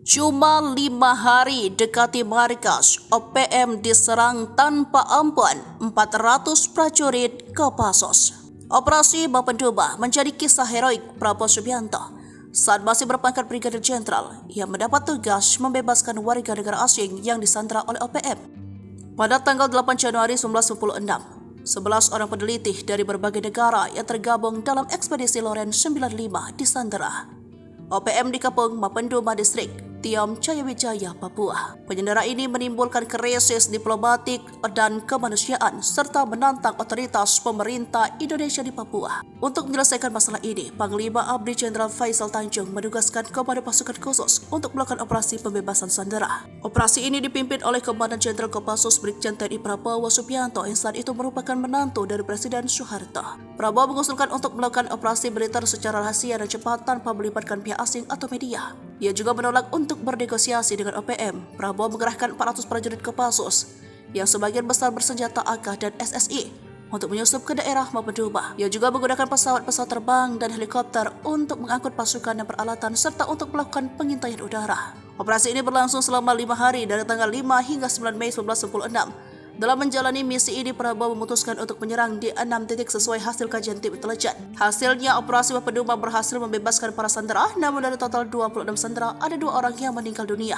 Cuma 5 hari dekati markas, OPM diserang tanpa ampun 400 prajurit Kopassus. Operasi Mapenduma menjadi kisah heroik Prabowo Subianto saat masih berpangkat Brigadir Jenderal yang mendapat tugas membebaskan warga negara asing yang disandra oleh OPM. Pada tanggal 8 Januari 1996, 11 orang peneliti dari berbagai negara yang tergabung dalam ekspedisi Loren 95 disandera. OPM di Kapung Mapenduma Distrik, Tiam Jayawijaya, Papua. Penyandera ini menimbulkan krisis diplomatik dan kemanusiaan serta menantang otoritas pemerintah Indonesia di Papua. Untuk menyelesaikan masalah ini, Panglima Abri Jenderal Faisal Tanjung menugaskan Komando Pasukan Khusus untuk melakukan operasi pembebasan sandera. Operasi ini dipimpin oleh Komandan Jenderal Kopassus Brigjen TNI Prabowo Subianto yang saat itu merupakan menantu dari Presiden Soeharto. Prabowo mengusulkan untuk melakukan operasi militer secara rahasia dan cepat tanpa melibatkan pihak asing atau media. Ia juga menolak untuk bernegosiasi dengan OPM. Prabowo mengerahkan 400 prajurit Kopassus yang sebagian besar bersenjata AK dan SSI untuk menyusup ke daerah Mapenduma. Ia juga menggunakan pesawat-pesawat terbang dan helikopter untuk mengangkut pasukan dan peralatan serta untuk melakukan pengintaian udara. Operasi ini berlangsung selama 5 hari dari tanggal 5 hingga 9 Mei 1996. Dalam menjalani misi ini, Prabowo memutuskan untuk menyerang di 6 titik sesuai hasil kajian tim intelijen. Hasilnya, operasi Mapenduma berhasil membebaskan para sandera, namun dari total 26 sandera, ada 2 orang yang meninggal dunia.